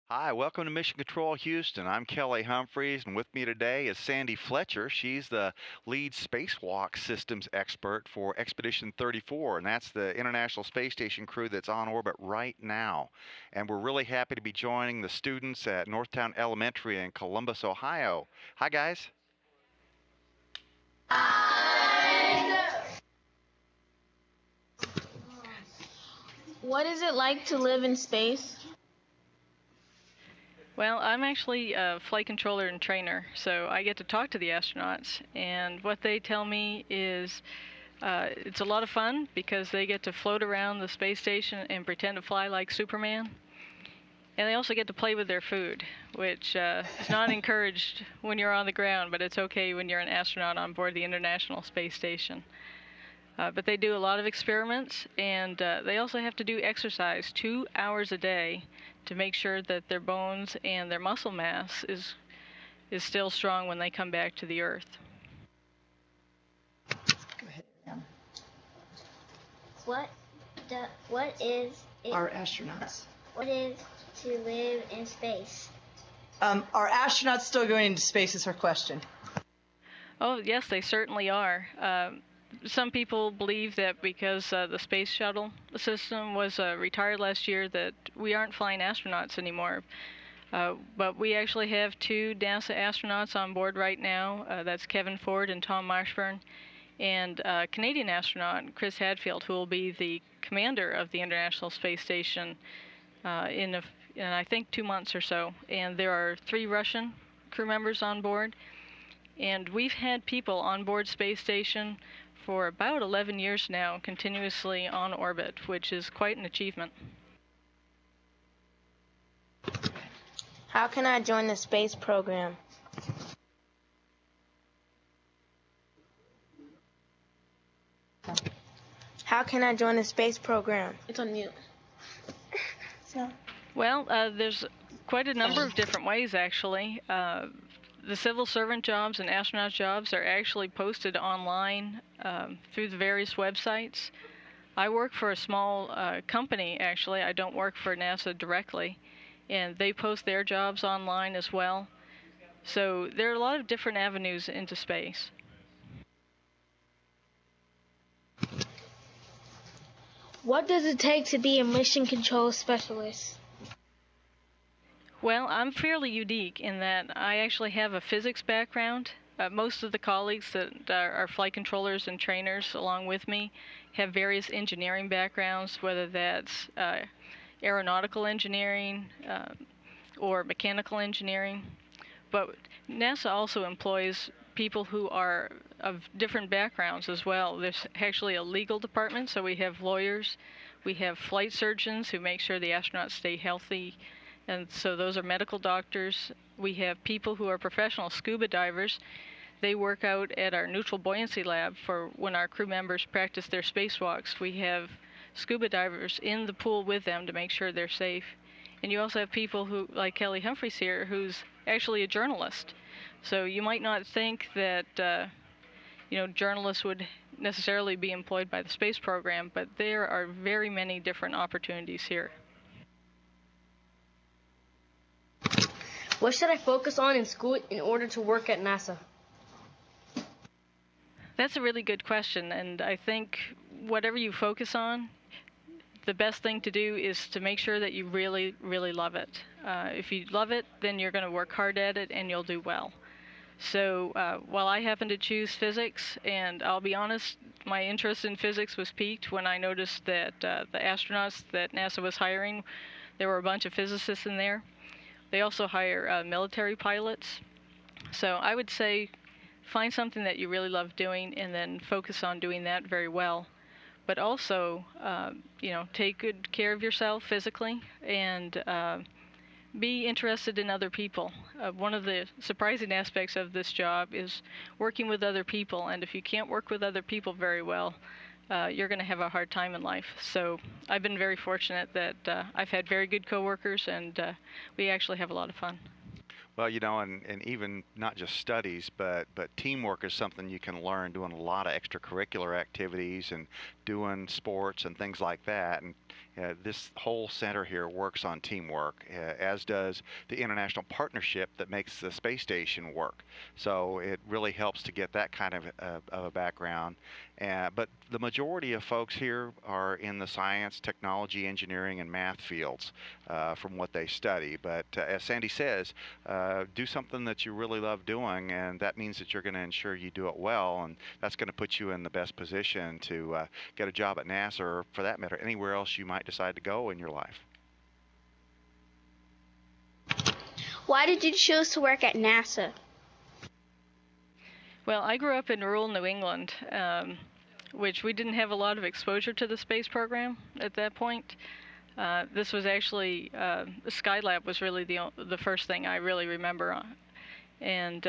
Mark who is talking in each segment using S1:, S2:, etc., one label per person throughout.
S1: Hi, welcome to Mission Control Houston. I'm Kelly Humphreys, and with me today is Sandy Fletcher. She's the lead spacewalk systems expert for Expedition 34, and that's the International Space Station crew that's on orbit right now. And we're really happy to be joining the students at Northtown Elementary in Columbus, Ohio. Hi, guys.
S2: What is it like to live in space?
S3: Well, I'm actually a flight controller and trainer, so I get to talk to the astronauts, and what they tell me is it's a lot of fun because they get to float around the space station and pretend to fly like Superman. And they also get to play with their food, which is not encouraged when you're on the ground, but it's okay when you're an astronaut on board the International Space Station. But they do a lot of experiments, and they also have to do exercise 2 hours a day to make sure that their bones and their muscle mass is still strong when they come back to the Earth.
S4: Go ahead, Ann.
S5: What is it?
S4: Our astronauts.
S5: What is to live in space?
S4: Are astronauts still going into space is her question.
S3: Oh, yes, they certainly are. Some people believe that because the space shuttle system was retired last year that we aren't flying astronauts anymore. But we actually have two NASA astronauts on board right now. That's Kevin Ford and Tom Marshburn, and a Canadian astronaut, Chris Hadfield, who will be the commander of the International Space Station in I think 2 months or so. And there are 3 Russian crew members on board. And we've had people on board space station for about 11 years now, continuously on orbit, which is quite an achievement.
S2: How can I join the space program? How can I join the space program? It's on mute.
S3: Well, there's quite a number of different ways, actually. The civil servant jobs and astronaut jobs are actually posted online through the various websites. I work for a small company, actually. I don't work for NASA directly, and they post their jobs online as well. So there are a lot of different avenues into space.
S2: What does it take to be a mission control specialist?
S3: Well, I'm fairly unique in that I actually have a physics background. Most of the colleagues that are flight controllers and trainers along with me have various engineering backgrounds, whether that's aeronautical engineering or mechanical engineering. But NASA also employs people who are of different backgrounds as well. There's actually a legal department, so we have lawyers. We have flight surgeons who make sure the astronauts stay healthy, and so those are medical doctors. We have people who are professional scuba divers. They work out at our neutral buoyancy lab for when our crew members practice their spacewalks. We have scuba divers in the pool with them to make sure they're safe. And you also have people who, like Kelly Humphreys here, who's actually a journalist. So you might not think that journalists would necessarily be employed by the space program, but there are very many different opportunities here.
S6: What should I focus on in school in order to work at NASA?
S3: That's a really good question, and I think whatever you focus on, the best thing to do is to make sure that you really, really love it. If you love it, then you're going to work hard at it and you'll do well. So while I happen to choose physics, and I'll be honest, my interest in physics was piqued when I noticed that the astronauts that NASA was hiring, there were a bunch of physicists in there. They also hire military pilots. So I would say find something that you really love doing and then focus on doing that very well. But also, take good care of yourself physically and be interested in other people. One of the surprising aspects of this job is working with other people, and if you can't work with other people very well, you're going to have a hard time in life. So I've been very fortunate that I've had very good coworkers, and we actually have a lot of fun.
S1: Well, and even not just studies, but teamwork is something you can learn doing a lot of extracurricular activities and doing sports and things like that. And this whole center here works on teamwork, as does the international partnership that makes the space station work. So it really helps to get that kind of a background. But the majority of folks here are in the science, technology, engineering, and math fields from what they study. But as Sandy says, do something that you really love doing, and that means that you're going to ensure you do it well, and that's going to put you in the best position to get a job at NASA, or for that matter, anywhere else you might decide to go in your life.
S2: Why did you choose to work at NASA?
S3: Well, I grew up in rural New England, which we didn't have a lot of exposure to the space program at that point. This was actually Skylab was really the first thing I really remember, and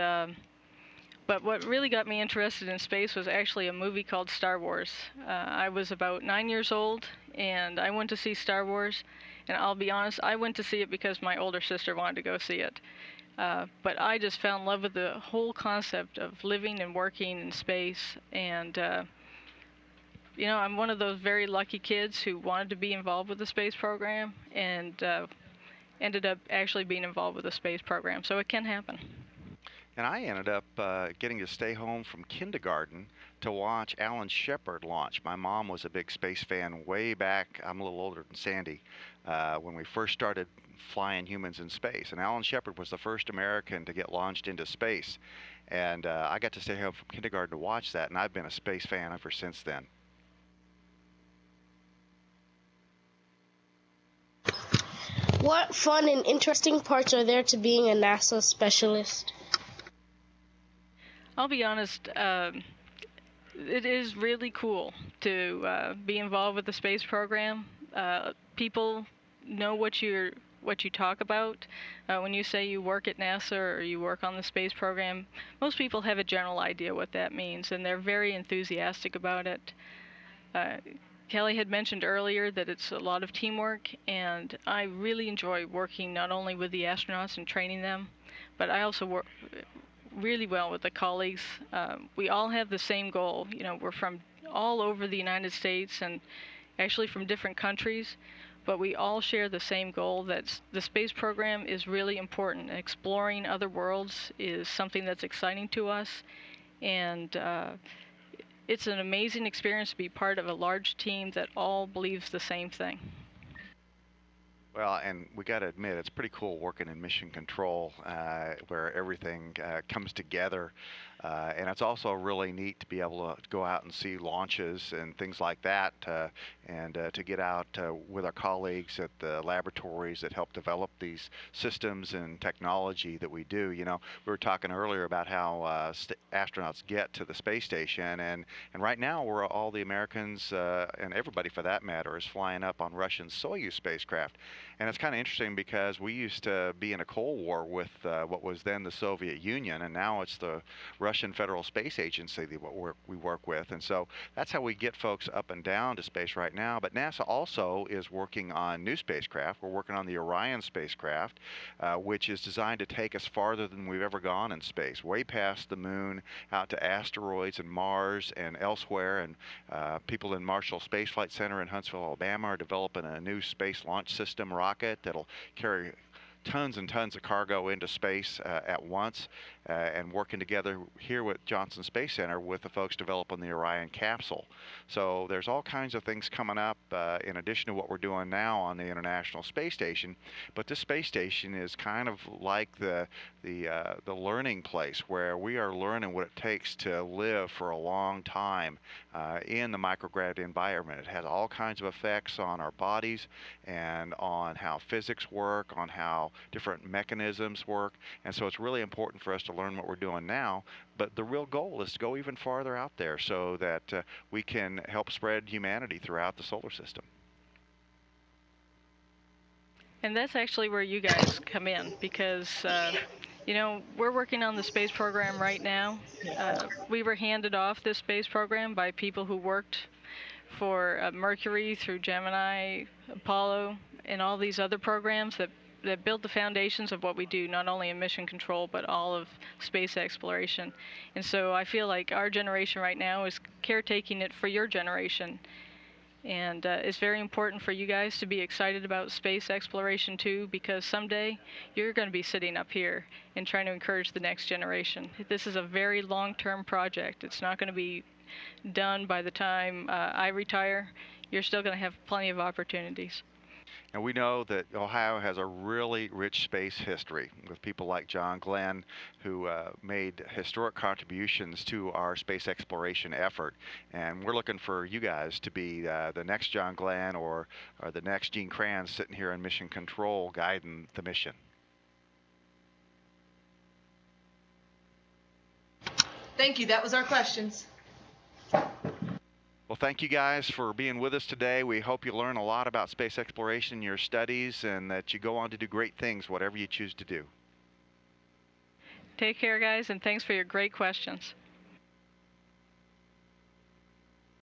S3: but what really got me interested in space was actually a movie called Star Wars. I was about 9 years old, and I went to see Star Wars. And I'll be honest, I went to see it because my older sister wanted to go see it. But I just fell in love with the whole concept of living and working in space. And, I'm one of those very lucky kids who wanted to be involved with the space program and ended up actually being involved with the space program. So it can happen.
S1: And I ended up getting to stay home from kindergarten to watch Alan Shepard launch. My mom was a big space fan way back. I'm a little older than Sandy, when we first started flying humans in space. And Alan Shepard was the first American to get launched into space. And I got to stay home from kindergarten to watch that, and I've been a space fan ever since then.
S2: What fun and interesting parts are there to being a NASA specialist?
S3: I'll be honest, it is really cool to be involved with the space program. People know what you talk about. When you say you work at NASA or you work on the space program, most people have a general idea what that means, and they're very enthusiastic about it. Kelly had mentioned earlier that it's a lot of teamwork, and I really enjoy working not only with the astronauts and training them, but I also work really well with the colleagues. We all have the same goal. We're from all over the United States and actually from different countries, but we all share the same goal that the space program is really important. Exploring other worlds is something that's exciting to us, and it's an amazing experience to be part of a large team that all believes the same thing.
S1: Well, and we got to admit, it's pretty cool working in mission control, where everything comes together. And it's also really neat to be able to go out and see launches and things like that, and to get out with our colleagues at the laboratories that help develop these systems and technology that we do. We were talking earlier about how astronauts get to the space station, and right now all the Americans, and everybody for that matter, is flying up on Russian Soyuz spacecraft. And it's kind of interesting because we used to be in a Cold War with what was then the Soviet Union, and now it's the Russian Federal Space Agency that we work with. And so that's how we get folks up and down to space right now. But NASA also is working on new spacecraft. We're working on the Orion spacecraft, which is designed to take us farther than we've ever gone in space, way past the moon, out to asteroids and Mars and elsewhere. And people in Marshall Space Flight Center in Huntsville, Alabama, are developing a new space launch system rocket that'll carry tons and tons of cargo into space at once, and working together here with Johnson Space Center with the folks developing the Orion capsule. So there's all kinds of things coming up in addition to what we're doing now on the International Space Station. But this space station is kind of like the learning place where we are learning what it takes to live for a long time in the microgravity environment. It has all kinds of effects on our bodies and on how physics work, on how different mechanisms work. And so it's really important for us to learn what we're doing now. But the real goal is to go even farther out there so that we can help spread humanity throughout the solar system.
S3: And that's actually where you guys come in, because we're working on the space program right now. We were handed off this space program by people who worked for Mercury through Gemini, Apollo, and all these other programs that that build the foundations of what we do, not only in mission control, but all of space exploration. And so I feel like our generation right now is caretaking it for your generation. And it's very important for you guys to be excited about space exploration too, because someday you're going to be sitting up here and trying to encourage the next generation. This is a very long-term project. It's not going to be done by the time I retire. You're still going to have plenty of opportunities.
S1: And we know that Ohio has a really rich space history with people like John Glenn, who made historic contributions to our space exploration effort. And we're looking for you guys to be the next John Glenn or the next Gene Kranz sitting here in Mission Control guiding the mission.
S4: Thank you. That was our questions.
S1: Well, thank you guys for being with us today. We hope you learn a lot about space exploration in your studies and that you go on to do great things, whatever you choose to do.
S3: Take care, guys, and thanks for your great questions.